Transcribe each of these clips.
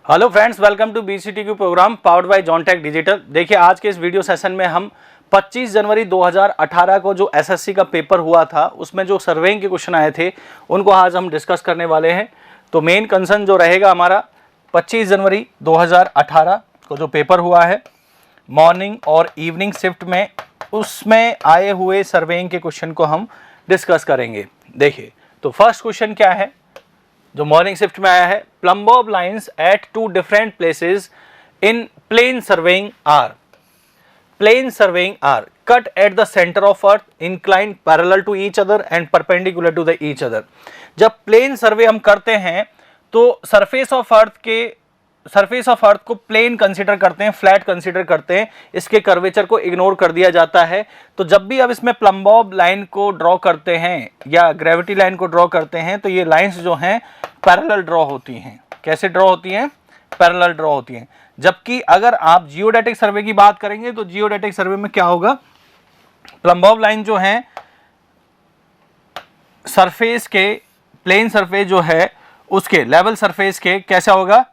Hello friends, welcome to BCTQ program powered by Jontech digital. देखिए, आज के इस वीडियो सेशन में हम 25 जनवरी 2018 को जो एसएससी का पेपर हुआ था उसमें जो सर्वेइंग के क्वेश्चन आए थे उनको आज हम डिस्कस करने वाले हैं। तो मेन कंसर्न जो रहेगा हमारा 25 जनवरी 2018 को जो पेपर हुआ है मॉर्निंग और इवनिंग शिफ्ट में, उसमें आए हुए सर्वेइंग के क्वेश्चन को हम डिस्कस करेंगे। देखिए, तो फर्स्ट क्वेश्चन क्या है जो मॉर्निंग शिफ्ट में आया है, plumb of lines at two different places in plane surveying are cut at the centre of earth inclined parallel to each other and perpendicular to the each other. जब plane survey हम करते हैं तो surface of earth को plane consider करते हैं, flat consider करते हैं, इसके कर्वेचर को इग्नोर कर दिया जाता है। तो जब भी अब इसमें प्लम्ब ऑफ लाइन को ड्रॉ करते हैं या ग्रेविटी लाइन को ड्रॉ करते हैं तो ये लाइंस जो हैं पैरेलल ड्रॉ होती हैं। कैसे ड्रॉ होती हैं? पैरेलल ड्रॉ होती हैं। जबकि अगर आप जियोडेटिक सर्वे की बात करेंगे तो जियोडेटिक सर्वे में क्या होगा, प्लम्ब ऑफ लाइन जो है सरफेस के, प्लेन सरफेस जो है उसके, लेवल सरफेस के कैसा होगा,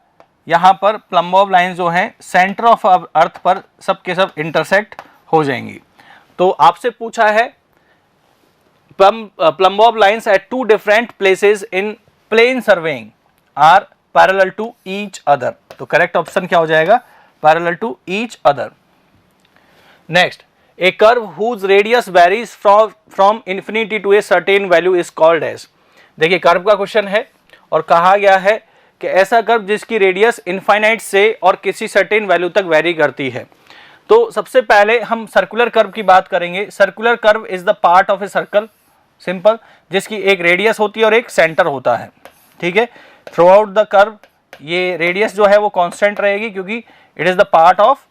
यहाँ पर प्लम्ब ऑफ लाइन जो है सेंटर ऑफ अर्थ पर सब के सब इंटरसेक्ट हो जाएंगी। तो आपसे पूछा है plumb of lines at two different places in plane surveying are parallel to each other. तो करेक्ट ऑप्शन क्या हो जाएगा? Parallel to each other. Next, a curve whose radius varies from infinity to a certain value is called as. देखिए, curve का question है और कहा गया है कि ऐसा कर्व जिसकी रेडियस इनफाइनाइट से और किसी सर्टेन वैल्यू तक वेरी करती है। तो सबसे पहले हम सर्कुलर कर्व की बात करेंगे। Circular curve is the part of a circle, simple, जिसकी एक रेडियस होती है और एक सेंटर होता है। ठीक है, थ्रू आउट द कर्व ये रेडियस जो है वो कांस्टेंट रहेगी क्योंकि it is the part of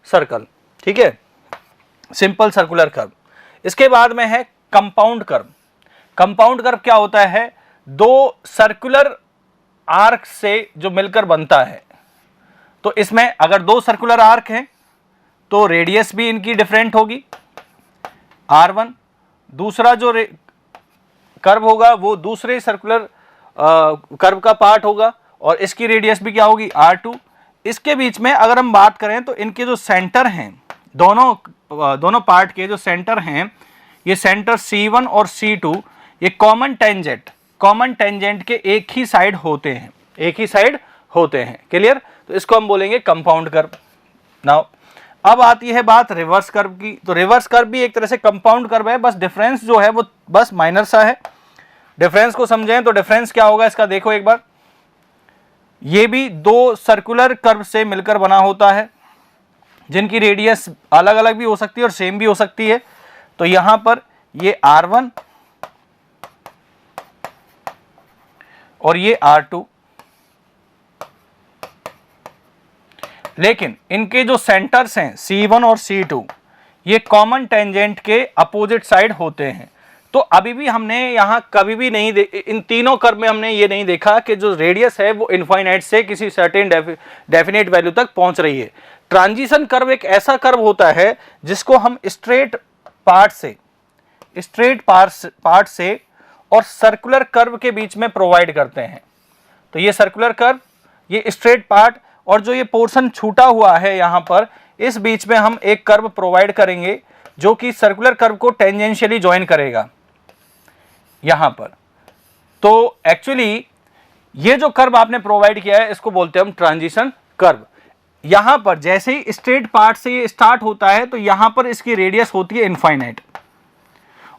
circle. ठीक है, सिंपल सर्कुलर कर्व। इसके बाद में है कंपाउंड कर्व। कंपाउंड कर्व क्या होता है? दो सर्कुलर आर्क से जो मिलकर बनता है। तो इसमें अगर दो सर्कुलर आर्क हैं तो रेडियस भी इनकी डिफरेंट होगी r1, दूसरा जो कर्व होगा वो दूसरे सर्कुलर कर्व का पार्ट होगा और इसकी रेडियस भी क्या होगी, r2। इसके बीच में अगर हम बात करें तो इनके जो सेंटर हैं, दोनों पार्ट के जो सेंटर हैं, ये सेंटर C1 और C2 ये कॉमन टेंजेंट के एक ही साइड होते हैं। क्लियर? तो इसको हम बोलेंगे कंपाउंड कर्व। नाउ अब आती है बात रिवर्स कर्व की। तो रिवर्स कर्व भी एक तरह से कंपाउंड कर्व है, बस डिफरेंस जो है वो बस माइनर सा है। डिफरेंस को समझें तो डिफरेंस क्या होगा इसका, देखो एक बार, ये भी दो सर्कुलर कर्व से मिलकर बना होता है जिनकी रेडियस अलग अलग भी हो सकती है और सेम भी हो सकती है। तो यहां पर ये r1 और ये r2, लेकिन इनके जो सेंटर्स हैं C1 और C2 ये कॉमन टेंजेंट के अपोजिट साइड होते हैं। तो अभी भी हमने यहां कभी भी नहीं इन तीनों कर्व में हमने ये नहीं देखा कि जो रेडियस है वो इनफाइनाइट से किसी सर्टेन डेफिनेट वैल्यू तक पहुंच रही है। ट्रांजिशन कर्व एक ऐसा कर्व होता है जिसको हम स्ट्रेट पार्ट से और सर्कुलर कर्व के बीच में प्रोवाइड करते हैं। तो ये सर्कुलर कर्व, ये स्ट्रेट पार्ट और जो ये पोर्शन छूटा हुआ है यहाँ पर, इस बीच में हम एक कर्व प्रोवाइड करेंगे जो कि सर्कुलर कर्व को टेंजेंशियली ज्वाइन करेगा यहाँ पर। तो एक्चुअली ये जो कर्व आपने प्रोवाइड किया है इसको बोलते हैं हम ट्रांजिशन कर्व। यहाँ पर जैसे ही स्ट्रेट पार्ट से ये स्टार्ट होता है तो यहाँ पर इसकी रेडियस होती है इनफाइनाइट,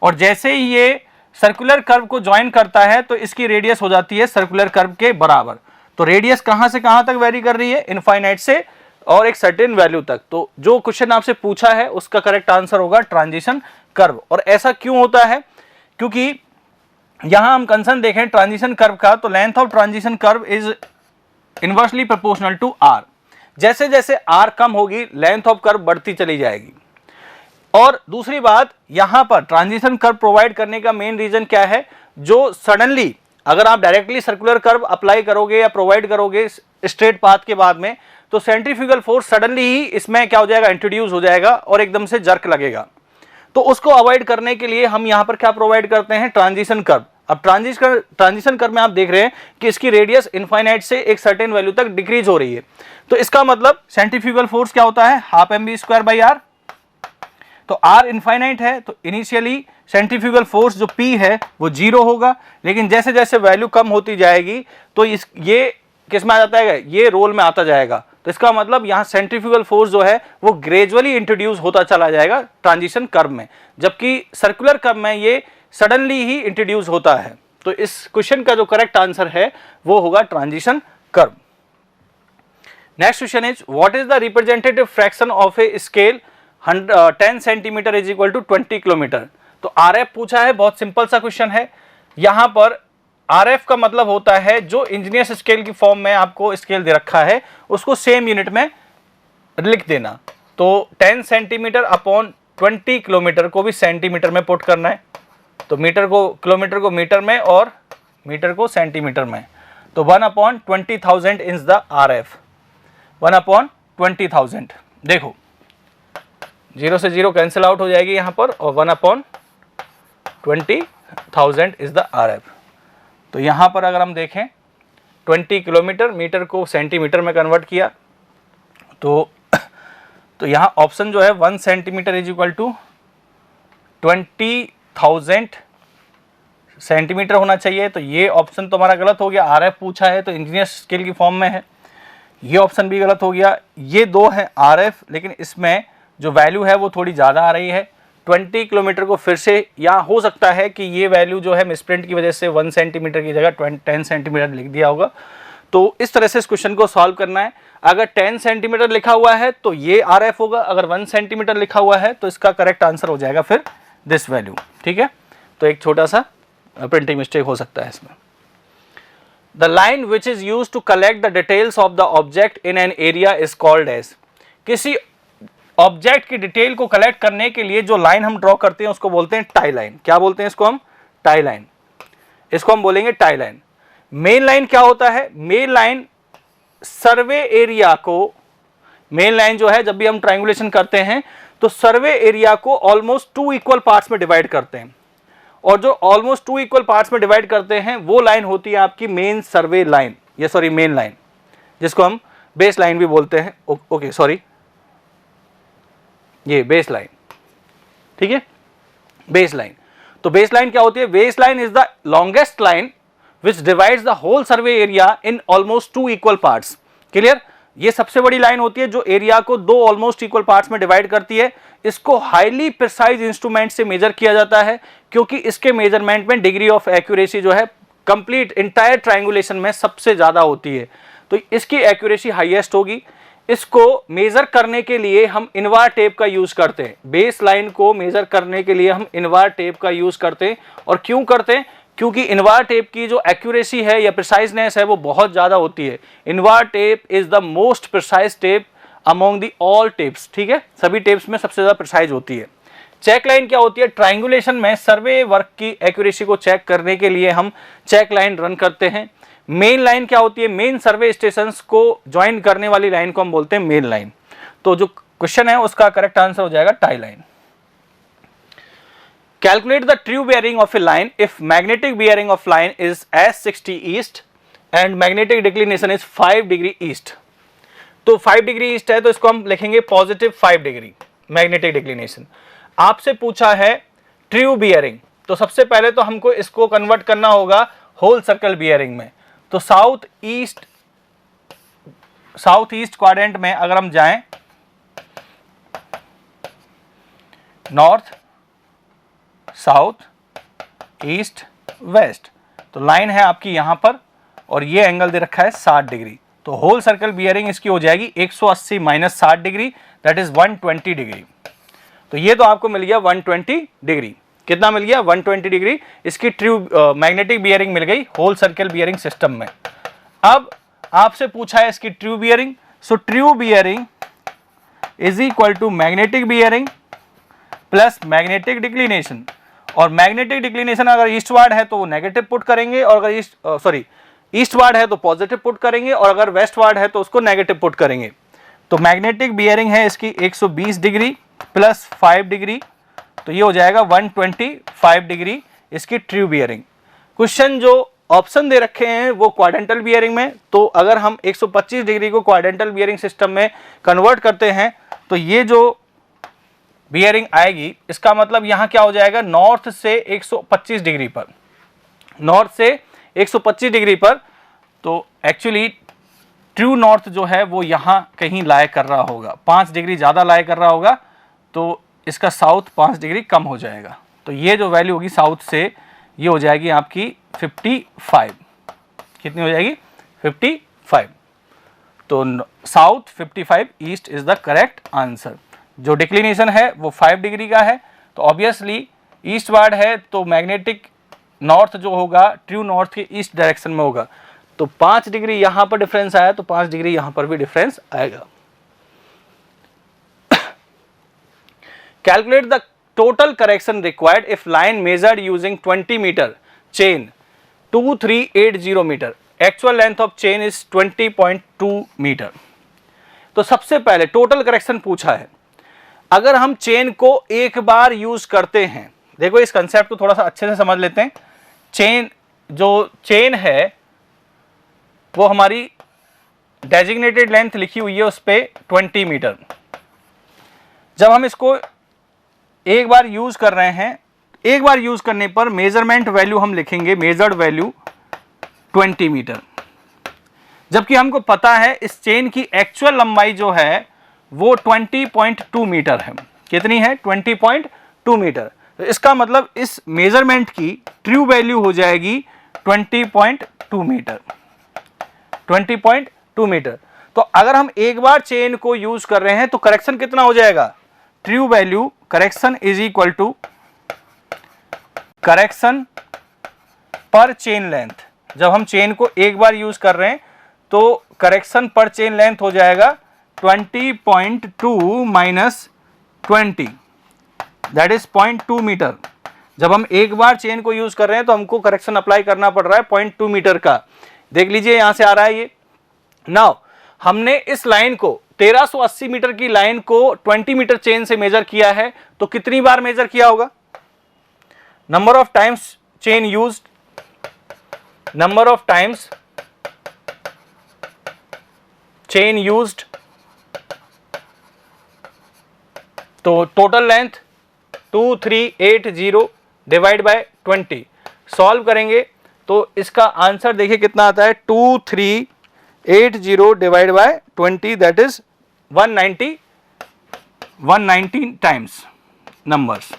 और जैसे ही ये सर्कुलर कर्व को ज्वाइन करता है तो इसकी रेडियस हो जाती है सर्कुलर कर्व के बराबर। तो रेडियस कहां से कहां तक वेरी कर रही है? इनफाइनाइट से और एक सर्टेन वैल्यू तक। तो जो क्वेश्चन आपसे पूछा है उसका करेक्ट आंसर होगा ट्रांजिशन कर्व। और ऐसा क्यों होता है? क्योंकि यहां हम कंसर्न देखें ट्रांजिशन कर्व का, तो length of transition curve is inversely proportional to r। जैसे जैसे r कम होगी लेंथ ऑफ कर्व बढ़ती चली जाएगी। और दूसरी बात, यहां पर ट्रांजिशन कर्व प्रोवाइड करने का मेन रीजन क्या है, जो सडनली अगर आप डायरेक्टली सर्कुलर कर्व अप्लाई करोगे या प्रोवाइड करोगे स्ट्रेट पाथ के बाद में, तो सेंट्रीफ्यूगल फोर्स सडनली ही इसमें क्या हो जाएगा, इंट्रोड्यूस हो जाएगा और एकदम से जर्क लगेगा। तो उसको अवॉइड करने के लिए हम यहां पर क्या प्रोवाइड करते हैं, ट्रांजिशन कर्व। अब ट्रांजिशन कर्व में आप देख रहे हैं कि इसकी रेडियस इनफाइनाइट से एक सर्टेन वैल्यू तक डिक्रीज हो रही है, तो इसका मतलब सेंट्रीफ्यूगल फोर्स क्या होता है, हाफ mv²/r। तो r इनफाइनाइट है तो इनिशियली सेंट्रीफ्यूगल फोर्स जो P है वो 0 होगा, लेकिन जैसे जैसे वैल्यू कम होती जाएगी तो ये किस में आ जाता है, ये रोल में आता जाएगा। तो इसका मतलब यहाँ सेंट्रीफ्यूगल फोर्स जो है वो ग्रेजुअली इंट्रोड्यूस होता चला जाएगा ट्रांजिशन कर्व में, जबकि सर्कुलर कर्व में ये सडनली ही इंट्रोड्यूस होता है। तो इस क्वेश्चन का जो करेक्ट आंसर है वो होगा transition curve. Next question is what is the representative fraction of a scale 10 centimetre is equal to 20 kilometre. तो RF पूछा है, बहुत सिंपल सा क्वेश्चन है। यहां पर RF का मतलब होता है जो इंजीनियर्स स्केल की फॉर्म में आपको स्केल दे रखा है उसको सेम यूनिट में लिख देना। तो 10 सेंटीमीटर अपॉन 20 किलोमीटर को भी सेंटीमीटर में पुट करना है, तो किलोमीटर को मीटर में और मीटर को सेंटीमीटर में। तो 1/20,000 इज द RF, 1/20,000। देखो 0 से 0 कैंसिल आउट हो जाएगी यहाँ पर, और 1/20,000 इज द RF। तो यहाँ पर अगर हम देखें 20 किलोमीटर, मीटर को सेंटीमीटर में कन्वर्ट किया तो यहाँ ऑप्शन जो है 1 centimetre is equal to 20,000 centimetre होना चाहिए। तो ये ऑप्शन तो हमारा गलत हो गया, RF पूछा है तो इंजीनियर स्केल की फॉर्म में है, ये ऑप्शन भी गलत हो गया। ये दो है RF, लेकिन इसमें जो वैल्यू है वो थोड़ी ज़्यादा आ रही है 20 किलोमीटर को फिर से, या हो सकता है कि ये वैल्यू जो है मिसप्रिंट की वजह से 1 सेंटीमीटर की जगह 10 सेंटीमीटर लिख दिया होगा। तो इस तरह से इस क्वेश्चन को सॉल्व करना है। अगर 10 सेंटीमीटर लिखा हुआ है तो ये RF होगा, अगर 1 सेंटीमीटर लिखा हुआ है तो इसका करेक्ट आंसर हो जाएगा फिर दिस वैल्यू। ठीक है, तो एक छोटा सा प्रिंटिंग मिस्टेक हो सकता है इसमें। The line which is use to collect the details of the object in an area is called as. किसी ऑब्जेक्ट की डिटेल को कलेक्ट करने के लिए जो लाइन हम ड्रॉ करते हैं उसको बोलते हैं टाई लाइन। क्या बोलते हैं इसको हम, टाई लाइन। इसको हम बोलेंगे टाई लाइन। मेन लाइन क्या होता है, मेन लाइन सर्वे एरिया को, मेन लाइन जो है जब भी हम ट्रायंगुलेशन करते हैं तो सर्वे एरिया को ऑलमोस्ट 2 इक्वल पार्ट्स में डिवाइड करते हैं, और जो ऑलमोस्ट 2 इक्वल पार्ट्स में डिवाइड करते हैं वो लाइन होती है आपकी मेन सर्वे लाइन, या सॉरी मेन लाइन, जिसको हम बेस लाइन भी बोलते हैं। ओके सॉरी, ये बेस लाइन। ठीक है, बेस लाइन। तो बेस लाइन क्या होती है, base line is the longest line which divides the whole survey area in almost 2 equal parts. Clear, ये सबसे बड़ी लाइन होती है जो एरिया को 2 ऑलमोस्ट इक्वल पार्ट्स में डिवाइड करती है। इसको हाईली प्रिसाइज इंस्ट्रूमेंट से मेजर किया जाता है, क्योंकि इसके मेजरमेंट में डिग्री ऑफ एक्यूरेसी जो है कंप्लीट इंटायर ट्रायंगुलेशन में सबसे ज्यादा होती है, तो इसकी एक्यूरेसी हाईएस्ट होगी। इसको मेजर करने के लिए हम इनवार टेप का यूज करते हैं। बेस लाइन को मेजर करने के लिए हम इनवार टेप का यूज करते हैं। और क्यों करते हैं, क्योंकि इनवार टेप की जो एक्यूरेसी है या प्रिसाइजनेस है वो बहुत ज्यादा होती है। Invar tape is the most precise tape among the all tapes. ठीक है, सभी टेप्स में सबसे ज्यादा प्रिसाइज होती है। चेक लाइन क्या होती है, ट्रायंगुलेशन में सर्वे वर्क की एक्यूरेसी को चेक करने के लिए हम चेक लाइन रन करते हैं। मेन लाइन क्या होती है, मेन सर्वे स्टेशंस को ज्वाइन करने वाली लाइन को हम बोलते हैं मेन लाइन। तो जो क्वेश्चन है उसका करेक्ट आंसर हो जाएगा tie line. Calculate the true bearing of A line if magnetic bearing of line is S60 east and magnetic declination is 5 degree east. तो 5 डिग्री ईस्ट है तो इसको हम लिखेंगे पॉजिटिव 5 डिग्री मैग्नेटिक डिक्लिनेशन। आपसे पूछा है ट्रू बियरिंग, तो सबसे पहले तो हमको इसको कन्वर्ट करना होगा होल सर्कल बियरिंग में। तो साउथ ईस्ट क्वाड्रेंट में अगर हम जाएं, नॉर्थ साउथ ईस्ट वेस्ट, तो लाइन है आपकी यहां पर और ये एंगल दे रखा है 60 डिग्री। तो होल सर्कल बियरिंग इसकी हो जाएगी 180 minus 60 degree, that is 120 degree. तो ये तो आपको मिल गया 120 डिग्री। कितना मिल गया, 120 डिग्री इसकी ट्रू मैग्नेटिक बियरिंग मिल गई होल सर्कल बियरिंग सिस्टम में। अब आपसे पूछा है इसकी true bearing, so true bearing is equal to magnetic bearing plus magnetic declination. और मैग्नेटिक डिक्लिनेशन अगर ईस्टवार्ड है तो वो नेगेटिव पुट करेंगे, और अगर ईस्टवार्ड है तो पॉजिटिव पुट करेंगे, और अगर वेस्टवार्ड है तो उसको नेगेटिव पुट करेंगे। तो मैग्नेटिक बियरिंग है इसकी 120 डिग्री प्लस 5 डिग्री, तो ये हो जाएगा 125 डिग्री इसकी ट्रू बियरिंग। क्वेश्चन जो ऑप्शन दे रखे हैं वो क्वाड्रेंटल बियरिंग में, तो अगर हम 125 डिग्री को क्वाड्रेंटल बियरिंग सिस्टम में कन्वर्ट करते हैं तो ये जो बियरिंग आएगी इसका मतलब यहाँ क्या हो जाएगा, नॉर्थ से 125 डिग्री पर, नॉर्थ से 125 डिग्री पर, तो एक्चुअली ट्रू नॉर्थ जो है वो यहाँ कहीं लाए कर रहा होगा, 5 डिग्री ज़्यादा लाए कर रहा होगा, तो इसका साउथ 5 डिग्री कम हो जाएगा। तो ये जो वैल्यू होगी साउथ से ये हो जाएगी आपकी 55। कितनी हो जाएगी, 55। तो south 55, east is the correct answer. जो डिक्लिनेशन है वो 5 डिग्री का है, तो ऑब्वियसली ईस्ट वार्ड है, तो मैग्नेटिक नॉर्थ जो होगा ट्रू नॉर्थ के ईस्ट डायरेक्शन में होगा, तो 5 डिग्री यहां पर डिफरेंस आया, तो 5 डिग्री यहां पर भी डिफरेंस आएगा। Calculate the total correction required if line measured using 20 metre chain 2380 metre, actual length of chain is 20.2 metre. तो सबसे पहले टोटल करेक्शन पूछा है, अगर हम चेन को एक बार यूज करते हैं, देखो इस कंसेप्ट को थोड़ा सा अच्छे से समझ लेते हैं। चेन है वो हमारी डेजिग्नेटेड लेंथ लिखी हुई है उस पर 20 मीटर। जब हम इसको एक बार यूज कर रहे हैं, एक बार यूज करने पर मेजरमेंट वैल्यू हम लिखेंगे, मेजर्ड वैल्यू 20 मीटर, जबकि हमको पता है इस चेन की एक्चुअल लंबाई जो है वो 20.2 मीटर है। कितनी है, 20.2 मीटर। तो इसका मतलब इस मेजरमेंट की ट्रू वैल्यू हो जाएगी 20.2 मीटर, 20.2 मीटर। तो अगर हम एक बार चेन को यूज कर रहे हैं तो करेक्शन कितना हो जाएगा, true value correction is equal to correction per chain length. जब हम चेन को एक बार यूज कर रहे हैं तो करेक्शन पर चेन लेंथ हो जाएगा 20.2 माइनस 20, दैट इज 0.2 मीटर। जब हम एक बार चेन को यूज कर रहे हैं तो हमको करेक्शन अप्लाई करना पड़ रहा है 0.2 मीटर का। देख लीजिए यहां से आ रहा है ये। नाउ हमने इस लाइन को 1380 मीटर की लाइन को 20 मीटर चेन से मेजर किया है, तो कितनी बार मेजर किया होगा, number of times chain used, number of times chain used, तो total length 2380 divide by 20। Solve करेंगे तो इसका आंसर देखिए कितना आता है, 2380 divide by 20, that is 119 times numbers.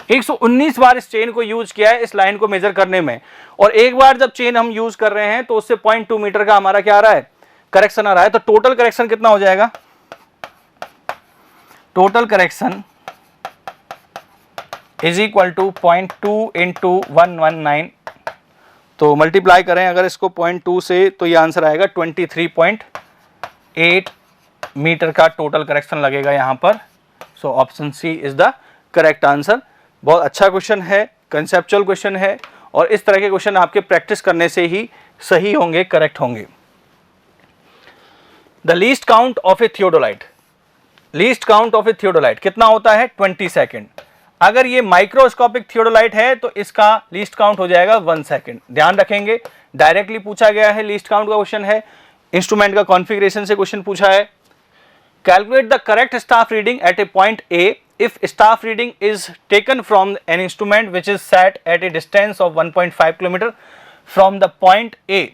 119 बार इस चेन को यूज किया है इस लाइन को मेजर करने में, और एक बार जब चेन हम यूज कर रहे हैं तो उससे 0.2 मीटर का हमारा क्या आ रहा है, करेक्शन आ रहा है। तो टोटल करेक्शन कितना हो जाएगा, total correction is equal to 0.2 into 119, तो मल्टीप्लाई करें अगर इसको 0.2 से तो ये आंसर आएगा 23.8 मीटर का टोटल करेक्शन लगेगा यहाँ पर। So option C is the correct answer. बहुत अच्छा क्वेश्चन है, कंसेप्चुअल क्वेश्चन है, और इस तरह के क्वेश्चन आपके प्रैक्टिस करने से ही सही होंगे, करेक्ट होंगे। The least count of A theodolite, least count of A theodolite कितना होता है, 20 सेकेंड। अगर ये माइक्रोस्कोपिक थियोडोलाइट है तो इसका लीस्ट काउंट हो जाएगा 1 सेकेंड। ध्यान रखेंगे डायरेक्टली पूछा गया है, लीस्ट काउंट का क्वेश्चन है, इंस्ट्रूमेंट का कॉन्फ़िगरेशन से क्वेश्चन पूछा है। Calculate the correct staff reading at a point A if staff reading is taken from an instrument which is set at a distance of 1.5 km from the point A,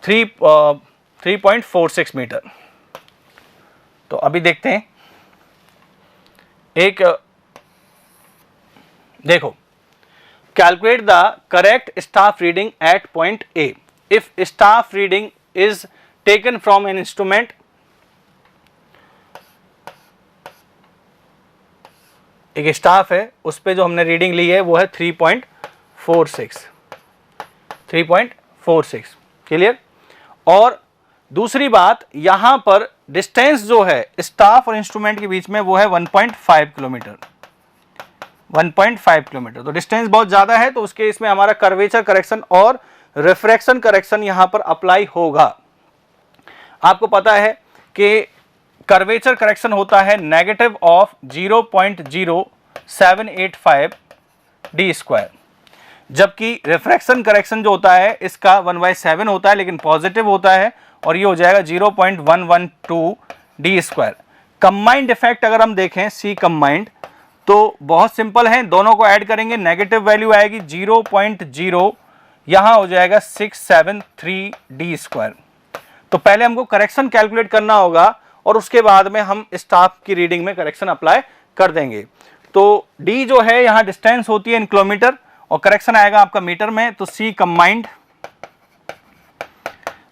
3.46 metre. तो अभी देखते हैं, एक देखो, calculate the correct staff reading at point A if staff reading is taken from an instrument, एक staff है उस पे जो हमने रीडिंग ली है वो है 3.46। क्लियर। और दूसरी बात, यहां पर डिस्टेंस जो है स्टाफ और इंस्ट्रूमेंट के बीच में वो है 1.5 किलोमीटर, 1.5 किलोमीटर। तो डिस्टेंस बहुत ज्यादा है, तो उसके इसमें हमारा कर्वेचर करेक्शन और रिफ्रैक्शन करेक्शन यहां पर अप्लाई होगा। आपको पता है कि कर्वेचर करेक्शन होता है नेगेटिव ऑफ 0.0785 डी स्क्वायर, जबकि रिफ्रैक्शन करेक्शन जो होता है इसका 1/7 होता है लेकिन पॉजिटिव होता है, और ये हो जाएगा 0.112 डी स्क्वायर। कंबाइंड इफेक्ट अगर हम देखें सी कंबाइंड, तो बहुत सिंपल है, दोनों को ऐड करेंगे नेगेटिव वैल्यू आएगी 0.0, यहां हो जाएगा 673 डी स्क्वायर। तो पहले हमको करेक्शन कैलकुलेट करना होगा और उसके बाद में हम स्टाफ की रीडिंग में करेक्शन अप्लाई कर देंगे। तो डी जो है यहां डिस्टेंस होती है इन किलोमीटर और करेक्शन आएगा आपका मीटर में, तो C combined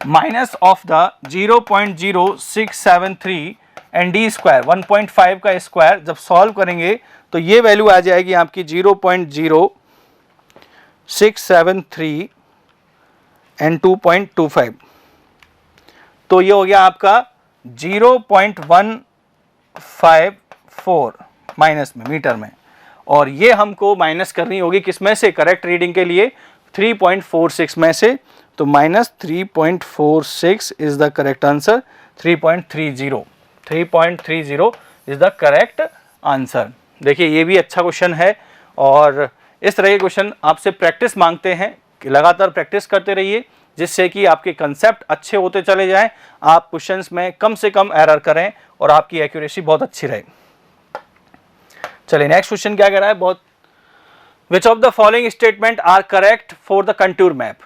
minus of the 0.0673 and D square 1.5 का स्क्वायर, जब सॉल्व करेंगे तो ये वैल्यू आ जाएगी आपकी 0.0673 एंड 2.25। तो ये हो गया आपका 0.154 माइनस में मीटर में, और ये हमको माइनस करनी होगी किस में से, करेक्ट रीडिंग के लिए 3.46 में से, तो minus 3.46 is the correct answer. 3.30 is the correct answer. देखिए ये भी अच्छा क्वेश्चन है, और इस तरह के क्वेश्चन आपसे प्रैक्टिस मांगते हैं कि लगातार प्रैक्टिस करते रहिए, जिससे कि आपके कंसेप्ट अच्छे होते चले जाएं, आप क्वेश्चंस में कम से कम एरर करें और आपकी एक्यूरेसी बहुत अच्छी रहे। चलिए नेक्स्ट क्वेश्चन क्या कह रहा है, बहुत which of the following statement are correct for the contour map.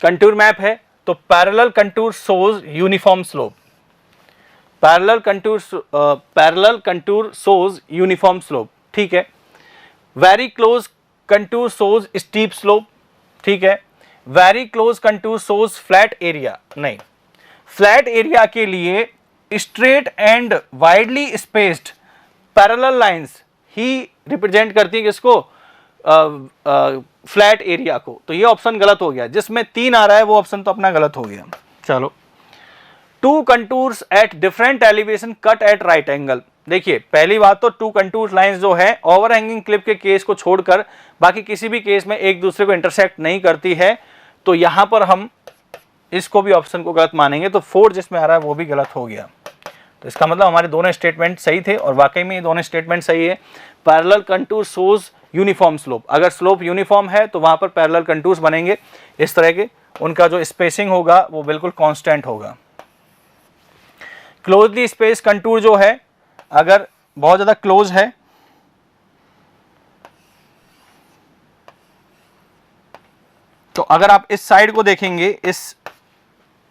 Contour map है तो parallel contour shows uniform slope, parallel contour shows uniform slope, ठीक है। Very close contour shows steep slope, ठीक है। Very close contour shows flat area, नहीं, flat area के लिए straight and widely spaced parallel lines ही रिप्रेजेंट करती है किसको, फ्लैट एरिया को। तो ये ऑप्शन गलत हो गया, जिसमें 3 आ रहा है वो ऑप्शन तो अपना गलत हो गया। चलो, 2 contours at different elevation cut at right angle. देखिए पहली बात तो 2 कंटूर लाइंस जो है ओवरहैंगिंग क्लिप के केस को छोड़कर बाकी किसी भी केस में एक दूसरे को इंटरसेक्ट नहीं करती है, तो यहां पर हम इसको भी ऑप्शन को गलत मानेंगे, तो 4 जिसमें आ रहा है वो भी गलत हो गया। तो इसका मतलब हमारे दोनों स्टेटमेंट सही थे, और वाकई में ये दोनों स्टेटमेंट सही है। Parallel contour shows uniform slope, अगर स्लोप यूनिफॉर्म है तो वहां पर पैरेलल कंटूर्स बनेंगे इस तरह के, उनका जो स्पेसिंग होगा वो बिल्कुल कांस्टेंट होगा। क्लोजली स्पेस कंटूर जो है अगर बहुत ज्यादा क्लोज है तो अगर आप इस साइड को देखेंगे, इस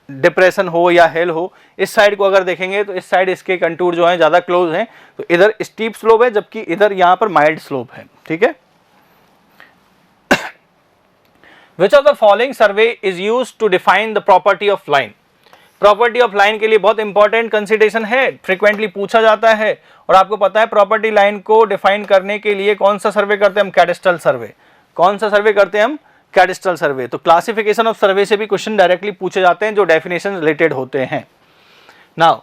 डिप्रेशन हो या हिल हो, इस साइड को अगर देखेंगे तो इस साइड इसके कंटूर जो है ज्यादा क्लोज हैं, तो इधर स्टीप स्लोप है जबकि इधर यहां पर माइल्ड स्लोप है, ठीक है। Which of the following survey is used to define the property of line? Property of line के लिए बहुत इंपॉर्टेंट कंसिडरेशन है, फ्रीक्वेंटली पूछा जाता है, और आपको पता है प्रॉपर्टी लाइन को डिफाइन करने के लिए कौन सा सर्वे करते हैं हम, कैडेस्ट्रल सर्वे। कौन सा सर्वे करते हैं हम, कैडेस्ट्रल सर्वे। तो क्लासिफिकेशन ऑफ सर्वे से भी क्वेश्चन डायरेक्टली पूछे जाते हैं जो डेफिनेशन रिलेटेड होते हैं। Now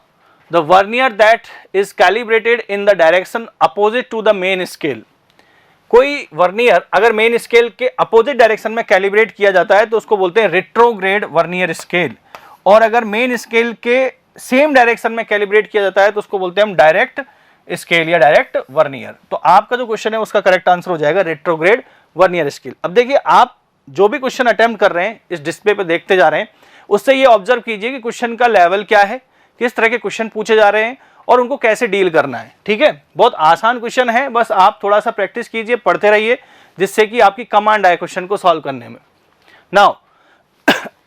the vernier that is calibrated in the direction opposite to the main scale. कोई वर्नियर अगर मेन स्केल के अपोजिट डायरेक्शन में कैलिब्रेट किया जाता है तो उसको बोलते हैं रेट्रोग्रेड वर्नियर स्केल, और अगर मेन स्केल के सेम डायरेक्शन में कैलिब्रेट किया जाता है तो उसको बोलते हैं हम डायरेक्ट स्केल या डायरेक्ट वर्नियर। तो आपका जो क्वेश्चन है उसका करेक्ट आंसर हो जाएगा रेट्रोग्रेड वर्नियर स्केल। अब देखिए आप जो भी क्वेश्चन अटेम्प्ट कर रहे हैं इस डिस्प्ले पे देखते जा रहे हैं, उससे ये ऑब्जर्व कीजिए कि क्वेश्चन का लेवल क्या है, किस तरह के क्वेश्चन पूछे जा रहे हैं और उनको कैसे डील करना है, ठीक है। बहुत आसान क्वेश्चन है, बस आप थोड़ा सा प्रैक्टिस कीजिए, पढ़ते रहिए, जिससे कि आपकी कमांड आए क्वेश्चन को सॉल्व करने में। Now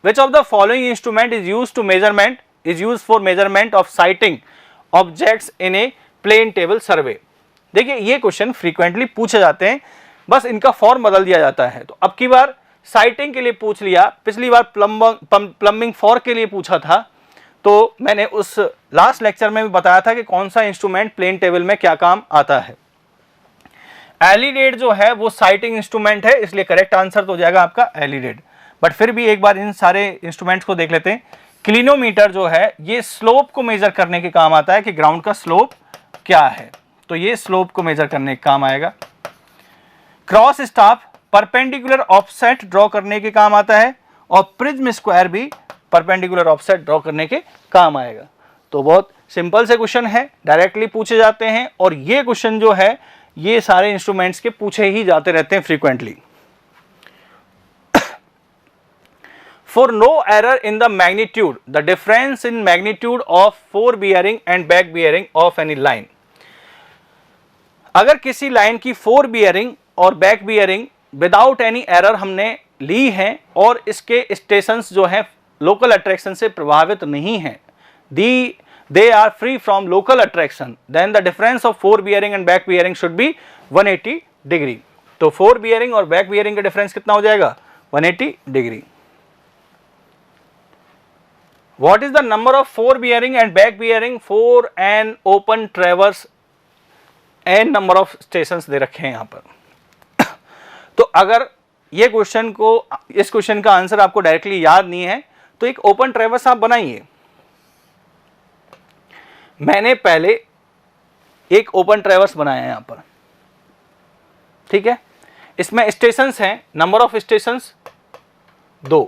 which of the following instrument is used for measurement of sighting objects in a plane table survey? देखिए ये क्वेश्चन फ्रीक्वेंटली पूछे जाते हैं, बस इनका फॉर्म बदल दिया जाता है। तो अब की बार साइटिंग के लिए पूछ लिया, पिछली बार प्लम्बिंग फॉर के लिए पूछा था, तो मैंने उस लास्ट लेक्चर में भी बताया था कि कौन सा इंस्ट्रूमेंट प्लेन टेबल में क्या काम आता है। एलिडेट जो है वो साइटिंग इंस्ट्रूमेंट है, इसलिए करेक्ट आंसर तो हो जाएगा आपका एलिडेट। बट फिर भी एक बार इन सारे इंस्ट्रूमेंट्स को देख लेते हैं। क्लिनोमीटर जो है ये स्लोप को मेजर करने के काम आता है कि ग्राउंड का स्लोप क्या है, तो ये स्लोप को मेजर करने के काम आएगा। Cross staff perpendicular offset draw करने के काम आता है, और प्रिज्म स्क्वायर भी परपेंडिकुलर ऑफसेट ड्रॉ करने के काम आएगा। तो बहुत सिंपल से क्वेश्चन है, डायरेक्टली पूछे जाते हैं, और ये क्वेश्चन जो है ये सारे इंस्ट्रूमेंट्स के पूछे ही जाते रहते हैं frequently. For no error in the magnitude, the difference in magnitude of fore bearing and back bearing of any line. अगर किसी लाइन की फोर बियरिंग और back bearing without any error हमने ली है और इसके स्टेशंस जो हैं लोकल अट्रैक्शन से प्रभावित नहीं हैं, they are free from local attraction, then the difference of fore bearing and back bearing should be 180 degree. तो फोर बियरिंग और बैक बियरिंग का डिफरेंस कितना हो जाएगा? 180 degree. What is the number of fore bearing and back bearing for an open traverse? n number of stations दे रखे हैं यहां पर. तो अगर ये इस क्वेश्चन का आंसर आपको डायरेक्टली याद नहीं है तो एक ओपन ट्रेवर्स आप बनाइए. मैंने पहले एक ओपन ट्रेवर्स बनाया है यहां पर, ठीक है. इसमें स्टेशंस हैं, नंबर ऑफ स्टेशंस 2.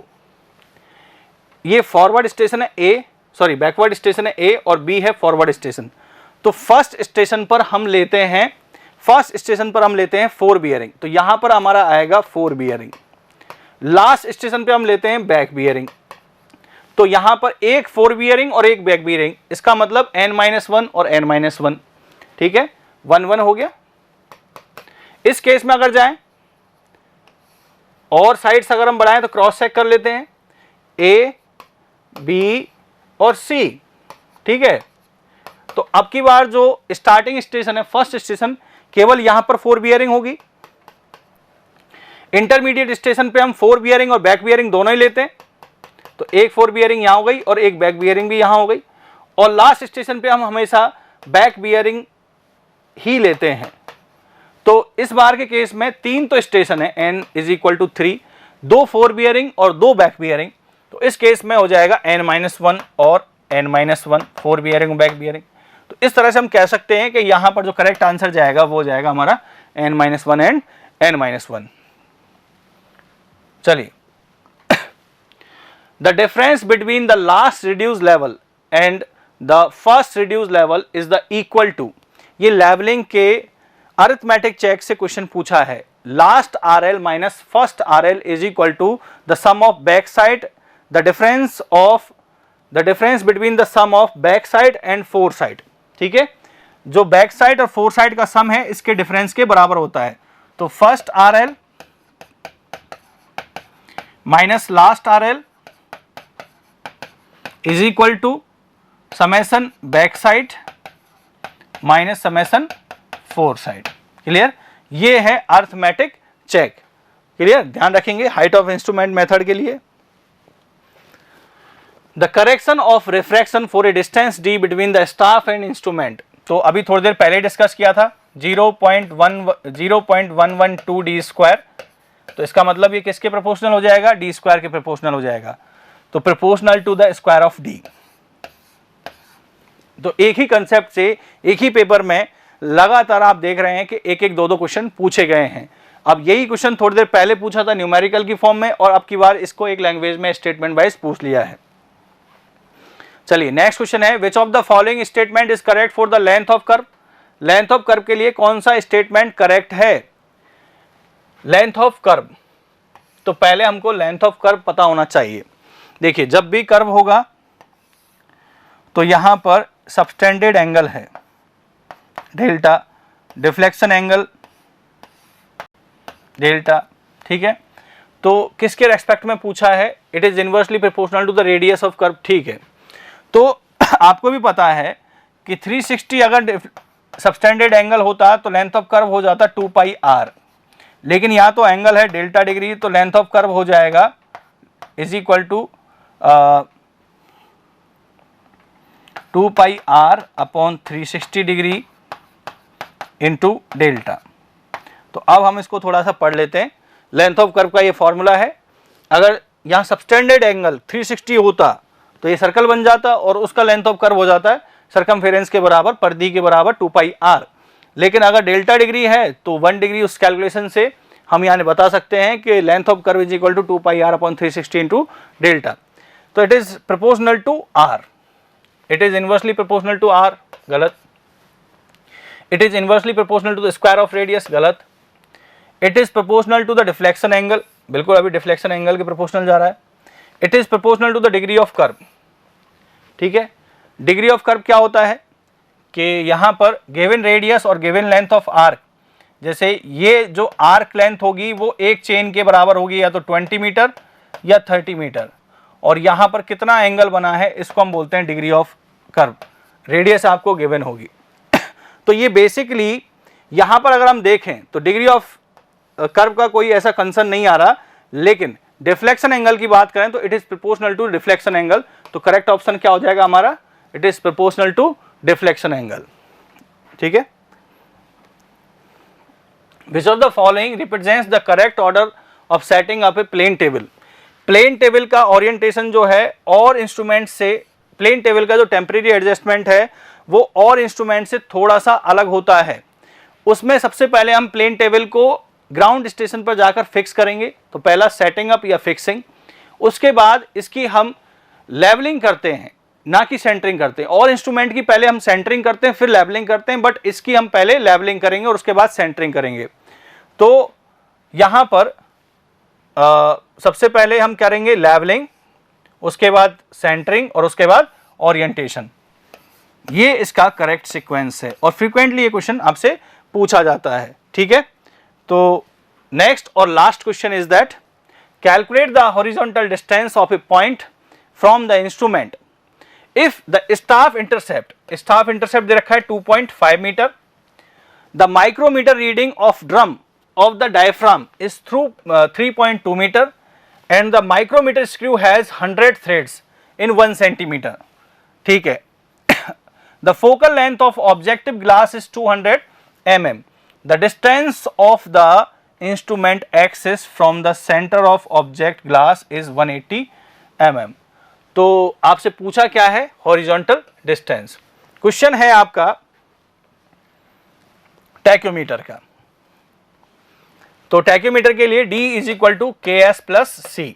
ये फॉरवर्ड स्टेशन है बैकवर्ड स्टेशन है ए और बी है फॉरवर्ड स्टेशन. तो फर्स्ट स्टेशन पर हम लेते हैं फोर बियरिंग, तो यहां पर हमारा आएगा फोर बियरिंग. लास्ट स्टेशन पे हम लेते हैं बैक बियरिंग, तो यहां पर एक फोर बियरिंग और एक बैक बियरिंग, इसका मतलब n-1 और n-1, ठीक है. 1-1 हो गया. इस केस में अगर जाएं और साइड्स अगर हम बढ़ाएं तो क्रॉस चेक कर लेते हैं ए, बी और सी, ठीक है. तो अब की बार जो स्टार्टिंग स्टेशन है फर्स्ट स्टेशन, केवल यहां पर फोर बियरिंग होगी. इंटरमीडिएट स्टेशन पे हम फोर बियरिंग और बैक बियरिंग दोनों ही लेते हैं, तो एक फोर बियरिंग यहां हो गई और एक बैक बियरिंग भी यहां हो गई. और लास्ट स्टेशन पे हम हमेशा बैक बियरिंग ही लेते हैं. तो इस बार के केस में 3 तो स्टेशन है, n=3, 2 फोर बियरिंग और 2 बैक बियरिंग. तो इस केस में हो जाएगा n-1 और n-1 फोर बियरिंग और बैक बियरिंग. तो इस तरह से हम कह सकते हैं कि यहां पर जो करेक्ट आंसर जाएगा वो जाएगा हमारा n-1 एंड n-1. चलिए, the difference between the last reduce level and the first reduce level is the equal to. ये लेवलिंग के अरिथमेटिक चेक से क्वेश्चन पूछा है. Last RL minus first RL is equal to the sum of back side, the difference between the sum of back side and fore side, ठीक है. जो back side और fore side का sum है इसके डिफरेंस के बराबर होता है. तो first RL minus last RL is equal to summation back side minus summation fore side. Clear? ये है अरिथमेटिक चेक. क्लियर? ध्यान रखेंगे हाइट ऑफ इंस्ट्रूमेंट मेथड के लिए. The correction of refraction for a distance d between the staff and instrument. तो अभी थोड़ी देर पहले डिस्कस किया था 0.112 d². तो इसका मतलब ये किसके प्रोपोर्शनल हो जाएगा? d² के प्रोपोर्शनल हो जाएगा. तो proportional to the square of d. तो एक ही कंसेप्ट से एक ही पेपर में लगातार आप देख रहे हैं कि एक एक दो क्वेश्चन पूछे गए हैं. अब यही क्वेश्चन थोड़ी देर पहले पूछा था न्यूमेरिकल की फॉर्म में और अब की बार इसको एक लैंग्वेज में स्टेटमेंट वाइज पूछ लिया है. चलिए, नेक्स्ट क्वेश्चन है which of the following statement is correct for the length of curve. Length of curve के लिए कौन सा स्टेटमेंट करेक्ट है? लेंथ ऑफ कर्व, तो पहले हमको लेंथ ऑफ कर्व पता होना चाहिए. देखिए, जब भी कर्व होगा तो यहां पर सबटेंडेड एंगल है डेल्टा, डिफ्लेक्शन एंगल डेल्टा, ठीक है. तो किसके रेस्पेक्ट में पूछा है? It is inversely proportional to the radius of curve, ठीक है. तो आपको भी पता है कि 360 अगर सबटेंडेड एंगल होता तो लेंथ ऑफ कर्व हो जाता 2πr, लेकिन यहाँ तो एंगल है डेल्टा डिग्री, तो लेंथ ऑफ कर्व हो जाएगा is equal to 2πr upon 360 degree into delta. तो अब हम इसको थोड़ा सा पढ़ लेते हैं. लेंथ ऑफ कर्व का ये फॉर्मूला है. अगर यहाँ सबटेंडेड एंगल 360 होता तो ये सर्कल बन जाता और उसका लेंथ ऑफ कर्व हो जाता है सरकमफेरेंस के बराबर, परिधि के बराबर 2πr. लेकिन अगर डेल्टा डिग्री है तो 1 डिग्री उस कैलकुलेशन से हम यहाँ बता सकते हैं कि length of curve is equal to 2πr upon 360 into delta. तो it is proportional to r. It is inversely proportional to r, गलत. It is inversely proportional to the square of radius, गलत. It is proportional to the deflection angle, बिल्कुल अभी deflection angle के proportional जा रहा है. It is proportional to the degree of curve. ठीक है, डिग्री ऑफ कर्व क्या होता है कि यहाँ पर गिवन रेडियस और गिवन लेंथ ऑफ आर्क, जैसे ये जो आर्क लेंथ होगी वो एक चेन के बराबर होगी, या तो 20 मीटर या 30 मीटर, और यहाँ पर कितना एंगल बना है इसको हम बोलते हैं डिग्री ऑफ कर्व। रेडियस आपको गिवन होगी। तो ये बेसिकली यहाँ पर अगर हम देखें तो डिग्री ऑफ कर्व का कोई ऐसा कंसर्न नहीं आ रहा, लेकिन डिफ्लेक्शन एंगल की बात करें तो it is proportional to deflection angle. तो करेक्ट ऑप्शन क्या हो जाएगा हमारा, it is proportional to deflection angle. ठीक है, which of the following represents the correct order of setting up a plane table. Plane table का ओरिएंटेशन जो है और इंस्ट्रूमेंट से, प्लेन टेबल का जो टेम्परेरी एडजस्टमेंट है वो और इंस्ट्रूमेंट से थोड़ा सा अलग होता है। उसमें सबसे पहले हम प्लेन टेबल को ग्राउंड स्टेशन पर जाकर फिक्स करेंगे, तो पहला सेटिंग अप या फिक्सिंग। उसके बाद इसकी हम लेवलिंग करते हैं, ना कि सेंटरिंग करते हैं। और इंस्ट्रूमेंट की पहले हम सेंटरिंग करते हैं फिर लेवलिंग करते हैं, बट इसकी हम पहले लेवलिंग करेंगे और उसके बाद सेंटरिंग करेंगे। तो यहाँ पर सबसे पहले हम करेंगे लेवलिंग, उसके बाद सेंटरिंग और उसके बाद ओरिएंटेशन। ये इसका करेक्ट सीक्वेंस है और फ्रीक्वेंटली ये क्वेश्चन आपसे पूछा जाता है। ठीक है, तो नेक्स्ट और last question is that calculate the horizontal distance of a point from the instrument if the staff intercept दे रखा है 2.5 metre, the micrometer reading of drum of the diaphragm is through 3.2 metre and the micrometer screw has 100 threads in 1 centimetre. ठीक है, the focal length of objective glass is 200 mm. The distance of the instrument axis from the center of object glass is 180 mm. तो आपसे पूछा क्या है, horizontal distance. Question है आपका tacheometer का। तो टैक्योमीटर के लिए D is equal to KS plus C।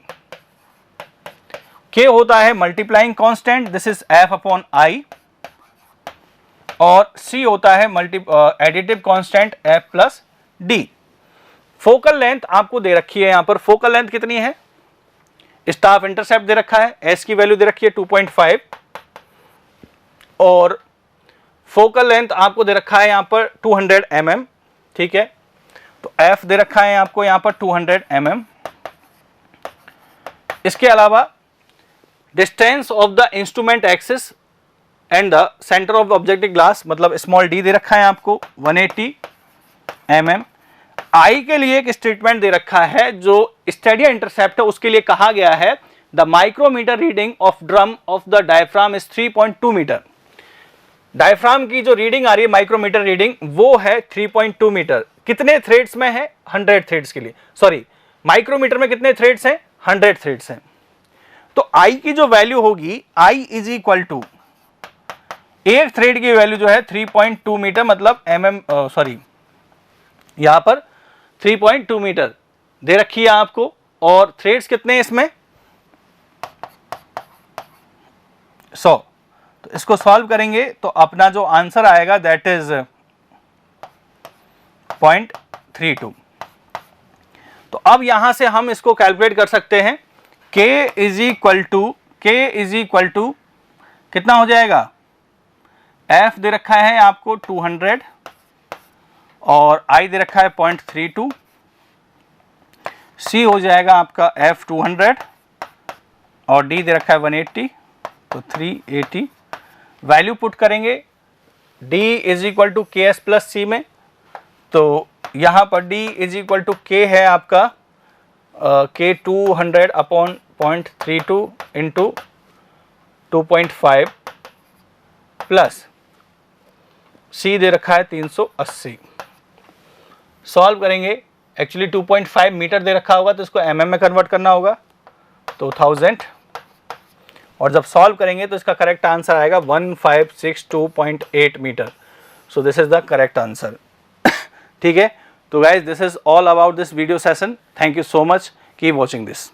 K होता है multiplying constant, this is F upon I, और C होता है additive constant F plus D। Focal length आपको दे रखी है, यहां पर फोकल लेंथ कितनी है, स्टाफ इंटरसेप्ट दे रखा है, S की वैल्यू दे रखी है 2.5, और फोकल लेंथ आपको दे रखा है यहां पर 200 mm। ठीक है, तो F दे रखा है आपको यहां पर 200 mm। इसके अलावा distance of the instrument axis and the centre of objective glass मतलब स्मॉल d दे रखा है आपको 180 mm। I के लिए एक स्टेटमेंट दे रखा है, जो स्टेडिया इंटरसेप्ट है उसके लिए कहा गया है the micrometer reading of drum of the diaphragm is 3.2 metre. Diaphragm की जो रीडिंग आ रही है माइक्रोमीटर रीडिंग वो है 3.2 मीटर। कितने थ्रेड्स में है, 100 थ्रेड्स के लिए, सॉरी माइक्रोमीटर में कितने थ्रेड्स हैं, 100 थ्रेड्स हैं। तो I की जो वैल्यू होगी, I इज इक्वल टू एक थ्रेड की वैल्यू जो है 3.2 मीटर मतलब यहां पर 3.2 मीटर दे रखी है आपको, और थ्रेड्स कितने हैं इसमें 100। तो इसको सॉल्व करेंगे तो अपना जो आंसर आएगा दैट इज 0.32। तो अब यहां से हम इसको कैलकुलेट कर सकते हैं, K इज इक्वल टू कितना हो जाएगा, F दे रखा है आपको 200 और I दे रखा है 0.32, C हो जाएगा आपका F 200 और D दे रखा है 180, तो 380। वैल्यू पुट करेंगे D is equal to KS plus C में, तो यहाँ पर D is equal to K है आपका K 200 upon 0.32 into 2.5 plus C दे रखा है 380। सॉल्व करेंगे, एक्चुअली 2.5 मीटर दे रखा होगा तो इसको mm में कन्वर्ट करना होगा, तो 1000, और जब सॉल्व करेंगे तो इसका करेक्ट आंसर आएगा 1562.8 metre. So this is the correct answer. ठीक है, तो guys this is all about this video session. Thank you so much, keep watching this.